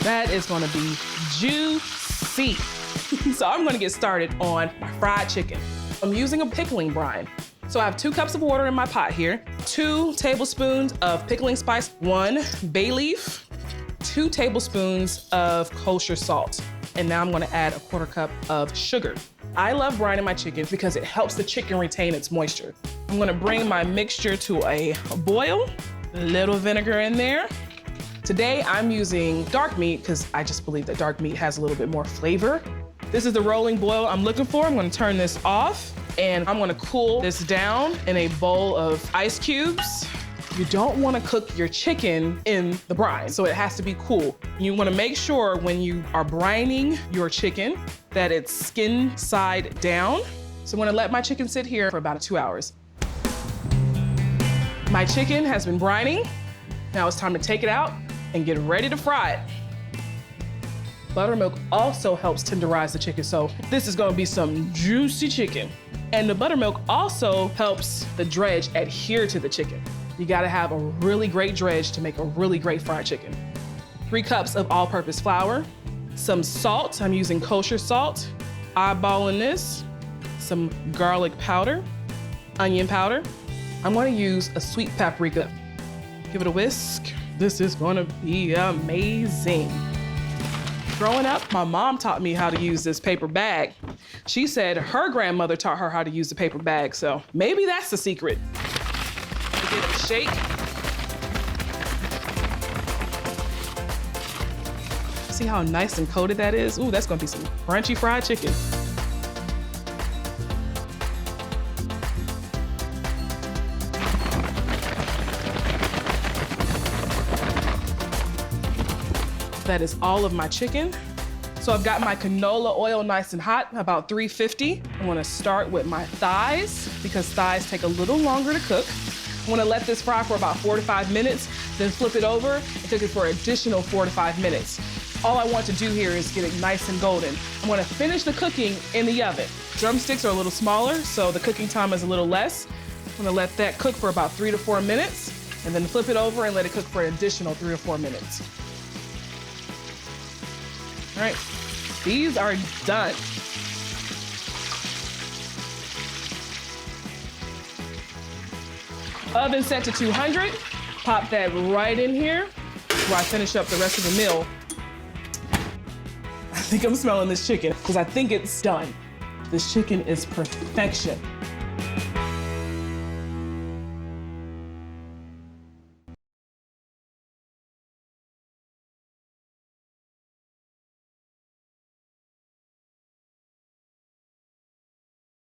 That is gonna be juicy. So I'm gonna get started on my fried chicken. I'm using a pickling brine. So I have 2 cups of water in my pot here, 2 tablespoons of pickling spice, 1 bay leaf, 2 tablespoons of kosher salt. And now I'm gonna add a 1/4 cup of sugar. I love brining my chicken because it helps the chicken retain its moisture. I'm gonna bring my mixture to a boil, a little vinegar in there. Today I'm using dark meat because I just believe that dark meat has a little bit more flavor. This is the rolling boil I'm looking for. I'm gonna turn this off and I'm gonna cool this down in a bowl of ice cubes. You don't wanna cook your chicken in the brine, so it has to be cool. You wanna make sure when you are brining your chicken that it's skin side down. So I'm gonna let my chicken sit here for about 2 hours. My chicken has been brining. Now it's time to take it out and get ready to fry it. Buttermilk also helps tenderize the chicken, so this is gonna be some juicy chicken. And the buttermilk also helps the dredge adhere to the chicken. You gotta have a really great dredge to make a really great fried chicken. 3 cups of all-purpose flour, some salt, I'm using kosher salt, eyeballing this, some garlic powder, onion powder. I'm gonna use a sweet paprika. Give it a whisk. This is gonna be amazing. Growing up, my mom taught me how to use this paper bag. She said her grandmother taught her how to use the paper bag, so maybe that's the secret. Give it a shake. See how nice and coated that is? Ooh, that's gonna be some crunchy fried chicken. That is all of my chicken. So I've got my canola oil nice and hot, about 350. I'm gonna start with my thighs because thighs take a little longer to cook. I'm gonna let this fry for about 4 to 5 minutes, then flip it over and cook it for an additional 4 to 5 minutes. All I want to do here is get it nice and golden. I'm gonna finish the cooking in the oven. Drumsticks are a little smaller, so the cooking time is a little less. I'm gonna let that cook for about 3 to 4 minutes, and then flip it over and let it cook for an additional 3 to 4 minutes. All right, these are done. Oven set to 200. Pop that right in here while I finish up the rest of the meal. I think I'm smelling this chicken because I think it's done. This chicken is perfection.